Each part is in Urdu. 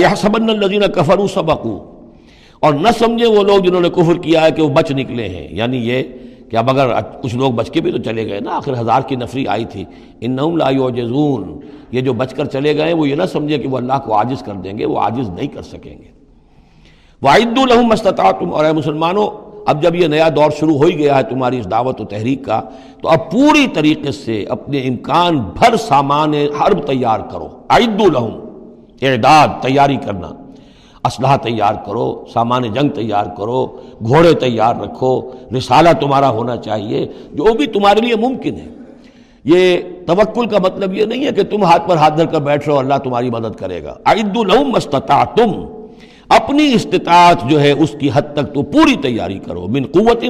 یحسبن الذین کفروا سبقوا، اور نہ سمجھے وہ لوگ جنہوں نے کفر کیا ہے کہ وہ بچ نکلے ہیں، یعنی یہ کہ اب اگر کچھ لوگ بچ کے بھی تو چلے گئے نا، آخر 1000 کی نفری آئی تھی، انہم لا یعجزون، یہ جو بچ کر چلے گئے وہ یہ نہ سمجھے کہ وہ اللہ کو عاجز کر دیں گے، وہ عاجز نہیں کر سکیں گے۔ وَأَعِدُّوا لَهُم مَّا اسْتَطَعْتُمْ، اور اے مسلمانوں اب جب یہ نیا دور شروع ہو ہی گیا ہے تمہاری اس دعوت و تحریک کا، تو اب پوری طریقے سے اپنے امکان بھر سامان حرب تیار کرو۔ اعدوا لہم، اعداد تیاری کرنا، اسلحہ تیار کرو، سامان جنگ تیار کرو، گھوڑے تیار رکھو، رسالہ تمہارا ہونا چاہیے، جو بھی تمہارے لیے ممکن ہے۔ یہ توکل کا مطلب یہ نہیں ہے کہ تم ہاتھ پر ہاتھ دھر کر بیٹھ رہو اللہ تمہاری مدد کرے گا۔ اعدوا لہم ما استطعتم، اپنی استطاعت جو ہے اس کی حد تک تو پوری تیاری کرو، من قوت،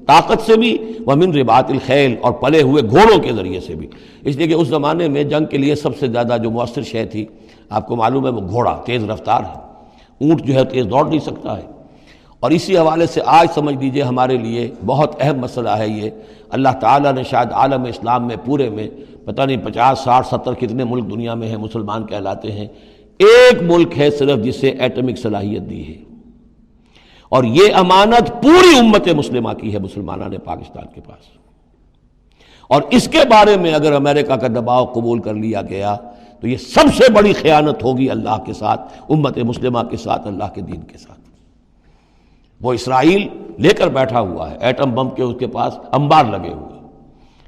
طاقت سے بھی، ومن رباط الخیل، اور پلے ہوئے گھوڑوں کے ذریعے سے بھی، اس لیے کہ اس زمانے میں جنگ کے لیے سب سے زیادہ جو مؤثر شے تھی آپ کو معلوم ہے وہ گھوڑا، تیز رفتار ہے، اونٹ جو ہے تیز دوڑ نہیں سکتا ہے۔ اور اسی حوالے سے آج سمجھ لیجئے ہمارے لیے بہت اہم مسئلہ ہے یہ، اللہ تعالیٰ نے شاید عالم اسلام میں پورے میں پتہ نہیں 50 60 70 کتنے ملک دنیا میں ہیں مسلمان کہلاتے ہیں، ایک ملک ہے صرف جسے ایٹمک صلاحیت دی ہے، اور یہ امانت پوری امت مسلمہ کی ہے، مسلمانان پاکستان کے پاس۔ اور اس کے بارے میں اگر امریکہ کا دباؤ قبول کر لیا گیا تو یہ سب سے بڑی خیانت ہوگی اللہ کے ساتھ، امت مسلمہ کے ساتھ، اللہ کے دین کے ساتھ۔ وہ اسرائیل لے کر بیٹھا ہوا ہے ایٹم بم کے، اس کے پاس انبار لگے ہوئے،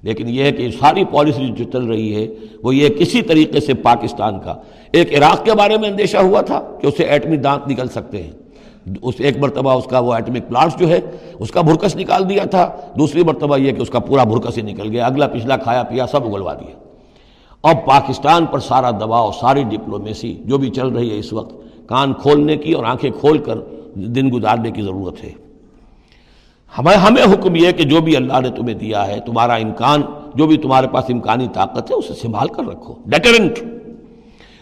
لیکن یہ ہے کہ ساری پالیسی جو چل رہی ہے وہ یہ کسی طریقے سے پاکستان کا، ایک عراق کے بارے میں اندیشہ ہوا تھا کہ اسے ایٹمی دانت نکل سکتے ہیں، اس ایک مرتبہ اس کا وہ ایٹمک پلانٹ جو ہے اس کا بھرکس نکال دیا تھا، دوسری مرتبہ یہ کہ اس کا پورا بھرکس ہی نکل گیا، اگلا پچھلا کھایا پیا سب اگلوا دیا۔ اب پاکستان پر سارا دباؤ، ساری ڈپلومیسی جو بھی چل رہی ہے اس وقت، کان کھولنے کی اور آنکھیں کھول کر دن گزارنے کی ضرورت ہے۔ ہمیں حکم یہ ہے کہ جو بھی اللہ نے تمہیں دیا ہے، تمہارا امکان، جو بھی تمہارے پاس امکانی طاقت ہے اسے سنبھال کر رکھو، ڈیٹرنٹ۔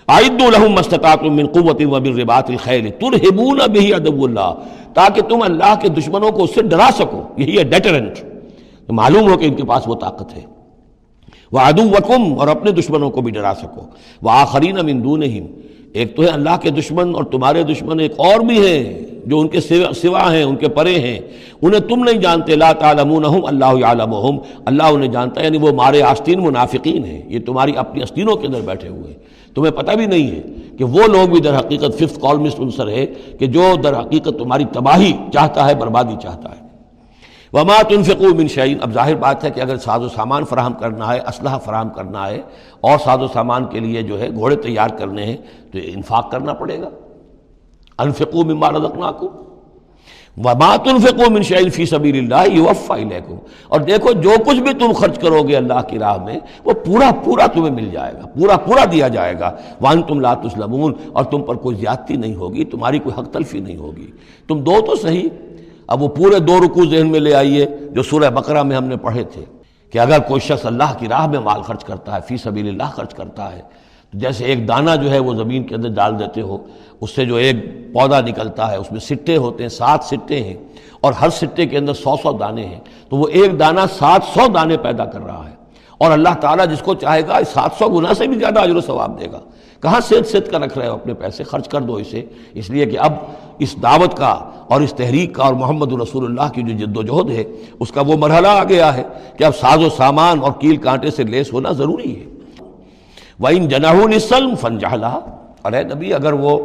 اعدوا لہم ما استطعتم من قوۃ ومن رباط الخیل ترہبون بہ عدو اللہ، تاکہ تم اللہ کے دشمنوں کو اس سے ڈرا سکو، یہی ہے ڈیٹرنٹ، معلوم ہو کہ ان کے پاس وہ طاقت ہے۔ وعدوکم، اور اپنے دشمنوں کو بھی ڈرا سکو، وآخرین من دونہم، ایک تو ہے اللہ کے دشمن اور تمہارے دشمن ایک اور بھی ہیں جو ان کے سوا ہیں، ان کے پرے ہیں، انہیں تم نہیں جانتے، لا تعلمونہم اللہ یعلمہم، اللہ انہیں جانتا ہے، یعنی وہ مارے آستین منافقین ہیں، یہ تمہاری اپنی آستینوں کے اندر بیٹھے ہوئے ہیں، تمہیں پتہ بھی نہیں ہے کہ وہ لوگ بھی در حقیقت ففتھ کالمسٹ عنصر ہے کہ جو در حقیقت تمہاری تباہی چاہتا ہے، بربادی چاہتا ہے۔ وما تنفقوا من شیء، اب ظاہر بات ہے کہ اگر ساز و سامان فراہم کرنا ہے، اسلحہ فراہم کرنا ہے، اور ساز و سامان کے لیے جو ہے گھوڑے تیار کرنے ہیں تو انفاق کرنا پڑے گا۔ انفقوا مما رزقناکم وما تنفقوا من شیء فی سبیل اللہ یوفی الیکم، اور دیکھو جو کچھ بھی تم خرچ کرو گے اللہ کی راہ میں وہ پورا پورا تمہیں مل جائے گا، پورا پورا دیا جائے گا۔ وانتم لا تظلمون، اور تم پر کوئی زیادتی نہیں ہوگی، تمہاری کوئی حق تلفی نہیں ہوگی۔ تم دو تو صحیح، اب وہ پورے 2 رکوع ذہن میں لے آئیے جو سورہ بقرہ میں ہم نے پڑھے تھے کہ اگر کوئی شخص اللہ کی راہ میں مال خرچ کرتا ہے، فی سبیل اللہ خرچ کرتا ہے، تو جیسے ایک دانہ جو ہے وہ زمین کے اندر ڈال دیتے ہو، اس سے جو ایک پودا نکلتا ہے اس میں سٹے ہوتے ہیں، 7 سٹے ہیں، اور ہر سٹے کے اندر 100 دانے ہیں، تو وہ ایک دانہ 700 دانے پیدا کر رہا ہے، اور اللہ تعالیٰ جس کو چاہے گا 700 گنا سے بھی زیادہ اجر و ثواب دے گا۔ کہاں سیدھ کر رکھ رہے ہو اپنے پیسے، خرچ کر دو اسے، اس لیے کہ اب اس دعوت کا اور اس تحریک کا اور محمد رسول اللہ کی جو جد و جہد ہے اس کا وہ مرحلہ آ گیا ہے کہ اب ساز و سامان اور کیل کانٹے سے لیس ہونا ضروری ہے۔ وَإِن جَنَحُوا لِلسَّلْمِ فَانْجَحْ لَهَا، اور اے نبی اگر وہ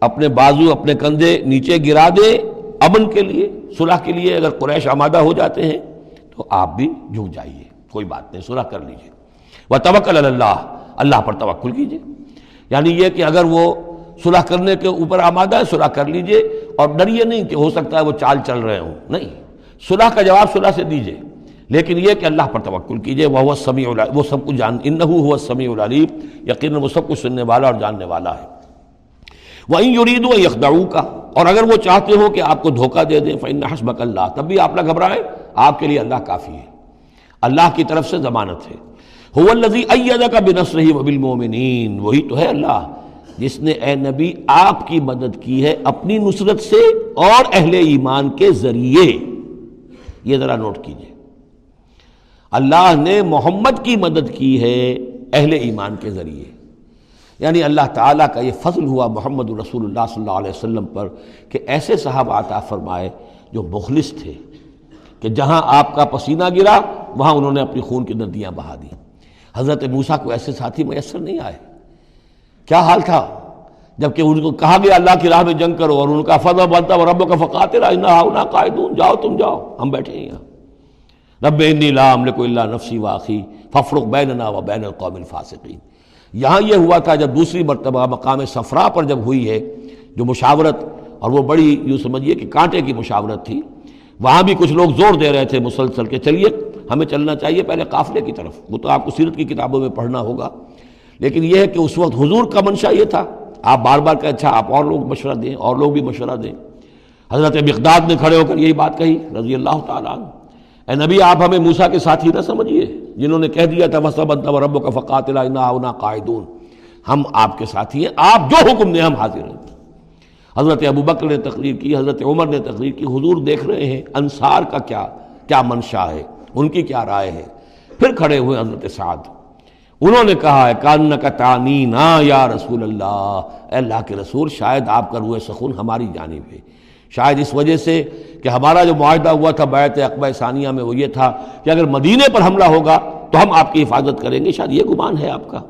اپنے بازو اپنے کندھے نیچے گرا دے امن کے لیے، صلح کے لیے، اگر قریش آمادہ ہو جاتے ہیں تو آپ بھی جھک جائیے، کوئی بات نہیں، صلح کر لیجیے۔ وَتَوَکَّلْ عَلَى اللَّهِ، اللہ پر توکل کیجیے، یعنی یہ کہ اگر وہ صلح کرنے کے اوپر آمادہ ہے صلح کر لیجئے، اور ڈریے نہیں کہ ہو سکتا ہے وہ چال چل رہے ہوں، نہیں، صلح کا جواب صلح سے دیجئے، لیکن یہ کہ اللہ پر توکل کیجئے، وَهُوَ السَّمِيعُ العلیم، وہ سب کچھ إِنَّهُ هُوَ السَّمِيعُ العلیم، یقیناً وہ سب کچھ سننے والا اور جاننے والا ہے۔ وَإِن يُرِيدُوا أَن يَخْدَعُوكَ، اور اگر وہ چاہتے ہو کہ آپ کو دھوکہ دے دیں، فَإِنَّ حَسْبَكَ اللَّهُ، تب بھی آپ نہ گھبرائیں، آپ کے لیے اللہ کافی ہے، اللہ کی طرف سے ضمانت ہے۔ هُوَ الَّذِي أَيَّدَكَ بِنَصْرِهِ وَبِالْمُؤْمِنِينَ، وہی تو ہے اللہ جس نے اے نبی آپ کی مدد کی ہے اپنی نصرت سے اور اہل ایمان کے ذریعے۔ یہ ذرا نوٹ کیجئے، اللہ نے محمد کی مدد کی ہے اہل ایمان کے ذریعے، یعنی اللہ تعالیٰ کا یہ فضل ہوا محمد رسول اللہ صلی اللہ علیہ وسلم پر کہ ایسے صحابہ عطا فرمائے جو مخلص تھے، کہ جہاں آپ کا پسینہ گرا وہاں انہوں نے اپنی خون کی ندیاں بہا دی۔ حضرت موسیٰ کو ایسے ساتھی میسر نہیں آئے۔ کیا حال تھا جبکہ ان کو کہا گیا اللہ کی راہ میں جنگ کرو، اور ان کا فضل بنتا و ربک فقاتل انا ہاؤنا قاعدون، جاؤ تم جاؤ، ہم بیٹھے ہیں یہاں۔ رب انی لا املک الا نفسی واخی فافرق بیننا و بین القوم الفاسقین۔ یہاں یہ ہوا تھا جب دوسری مرتبہ مقام صفرا پر جب ہوئی ہے جو مشاورت، اور وہ بڑی یوں سمجھیے کہ کانٹے کی مشاورت تھی، وہاں بھی کچھ لوگ زور دے رہے تھے مسلسل کہ چلیے ہمیں چلنا چاہیے پہلے قافلے کی طرف۔ وہ تو آپ کو سیرت کی کتابوں میں پڑھنا ہوگا، لیکن یہ ہے کہ اس وقت حضور کا منشا یہ تھا، آپ بار بار کہ اچھا آپ اور لوگ مشورہ دیں، اور لوگ بھی مشورہ دیں۔ حضرت مقداد نے کھڑے ہو کر یہی بات کہی رضی اللہ تعالیٰ عنہ، اے نبی آپ ہمیں موسیٰ کے ساتھی نہ سمجھیے جنہوں نے کہہ دیا تھا فَاسْتَبَنْتَ وَرَبُّكَ فَقَاتِلَا إِنَّا هُنَا قَاعِدُونَ، ہم آپ کے ساتھی ہیں، آپ جو حکم دیں ہم حاضر ہیں۔ حضرت ابوبکر نے تقریر کی، حضرت عمر نے تقریر کی، حضور دیکھ رہے ہیں انصار کا کیا منشا ہے، ان کی کیا رائے ہے۔ پھر کھڑے ہوئے حضرت سعد، انہوں نے کہا ہے کَأَنَّكَ تَعْنِينَا یا رسول اللہ، اے اللہ کے رسول شاید آپ کا روح سخن ہماری جانب ہے، شاید اس وجہ سے کہ ہمارا جو معاہدہ ہوا تھا بیعت عقبہ ثانیہ میں وہ یہ تھا کہ اگر مدینے پر حملہ ہوگا تو ہم آپ کی حفاظت کریں گے، شاید یہ گمان ہے آپ کا۔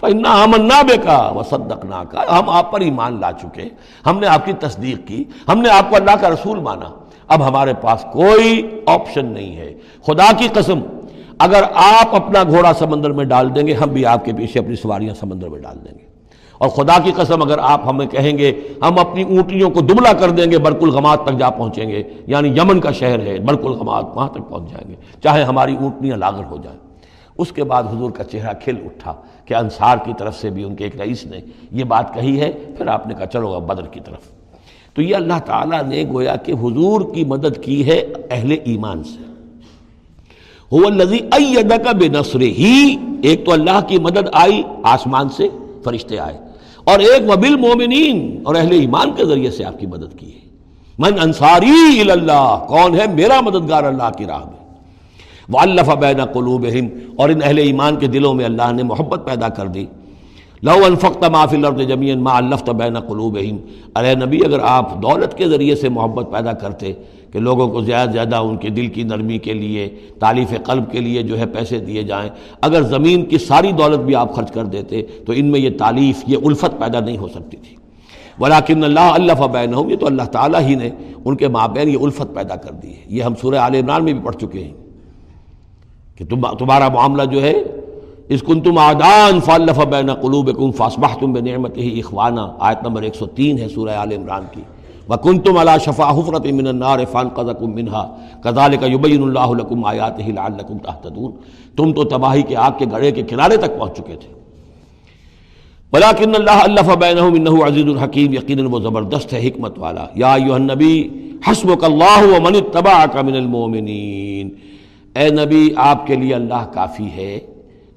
فَإِنَّا آمَنَّا بِكَ وَصَدَّقْنَاكَ، ہم آپ پر ایمان لا چکے، ہم نے آپ کی تصدیق کی، ہم نے آپ کو اللہ کا رسول مانا، اب ہمارے پاس کوئی آپشن نہیں ہے۔ خدا کی قسم اگر آپ اپنا گھوڑا سمندر میں ڈال دیں گے ہم بھی آپ کے پیچھے اپنی سواریاں سمندر میں ڈال دیں گے، اور خدا کی قسم اگر آپ ہمیں کہیں گے ہم اپنی اونٹیوں کو دبلا کر دیں گے برق الغماد تک جا پہنچیں گے، یعنی یمن کا شہر ہے برق الغماد، وہاں تک پہنچ جائیں گے چاہے ہماری اونٹنیاں لاغر ہو جائیں۔ اس کے بعد حضور کا چہرہ کھل اٹھا کہ انصار کی طرف سے بھی ان کے ایک رئیس نے یہ بات کہی ہے، پھر آپ نے کہا چلو اب بدر کی طرف۔ تو یہ اللہ تعالیٰ نے گویا کہ حضور کی مدد کی ہے اہل ایمان سے۔ هو الذی ایدک بنصرہ، ایک تو اللہ کی مدد آئی آسمان سے، فرشتے آئے، اور ایک وبالمؤمنین، اور اہل ایمان کے ذریعے سے آپ کی مدد کی ہے۔ من انصاری الی اللہ، کون ہے میرا مددگار اللہ کی راہ میں۔ وَأَلَّفَ بَيْنَ قُلُوبِهِمْ، اور ان اہل ایمان کے دلوں میں اللہ نے محبت پیدا کر دی۔ لَوْ أَنفَقْتَ مَا فِي الْأَرْضِ جَمِيعًا مَا أَلَّفْتَ بَيْنَ قُلُوبِهِمْ، ارے نبی اگر آپ دولت کے ذریعے سے محبت پیدا کرتے کہ لوگوں کو زیادہ زیادہ ان کے دل کی نرمی کے لیے، تالیف قلب کے لیے جو ہے پیسے دیے جائیں، اگر زمین کی ساری دولت بھی آپ خرچ کر دیتے تو ان میں یہ تالیف، یہ الفت پیدا نہیں ہو سکتی تھی۔ وَلَٰكِنَّ اللَّهَ أَلَّفَ بَيْنَهُمْ، یہ تو اللہ تعالیٰ ہی نے ان کے مابین یہ الفت پیدا کر دی ہے۔ یہ ہم سورہ آل عمران میں بھی پڑھ چکے ہیں کہ تمہارا معاملہ جو ہے اِذْ كُنْتُمْ أَعْدَاءً فَأَلَّفَ بَيْنَ قُلُوبِكُمْ فَأَصْبَحْتُمْ بِنِعْمَتِهِ إِخْوَانًا، آیت نمبر 103 ہے سورہ آل عمران کی۔ وَكُنْتُمْ عَلَىٰ شَفَا حُفْرَةٍ مِّنَ النَّارِ فَأَنقَذَكُم مِّنْهَا كَذَٰلِكَ يُبَيِّنُ اللَّهُ لَكُمْ آيَاتِهِ لَعَلَّكُمْ تَهْتَدُونَ، تم تو تباہی کے آگ کے گڑھے کے کنارے تک پہنچ چکے تھے۔ وَلَٰكِنَّ اللَّهَ أَلَّفَ بَيْنَهُمْ إِنَّهُ عَزِيزٌ حَكِيمٌ، یقیناً وہ زبردست ہے حکمت والا۔ یا ایھا النبی حسبک اللہ ومن اتبعک من المؤمنین، اے نبی آپ کے لیے اللہ کافی ہے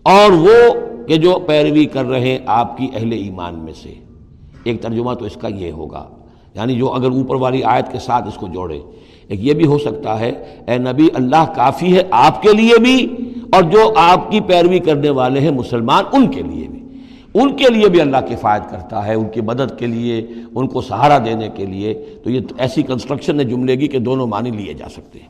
اور وہ کہ جو پیروی کر رہے ہیں آپ کی اہل ایمان میں سے۔ ایک ترجمہ تو اس کا یہ ہوگا، یعنی جو اگر اوپر والی آیت کے ساتھ اس کو جوڑے، ایک یہ بھی ہو سکتا ہے اے نبی اللہ کافی ہے آپ کے لیے بھی، اور جو آپ کی پیروی کرنے والے ہیں مسلمان ان کے لیے بھی، ان کے لیے بھی اللہ کفایت کرتا ہے، ان کی مدد کے لیے، ان کو سہارا دینے کے لیے۔ تو یہ ایسی کنسٹرکشن ہے جملے کی کہ دونوں معنی لیے جا سکتے ہیں۔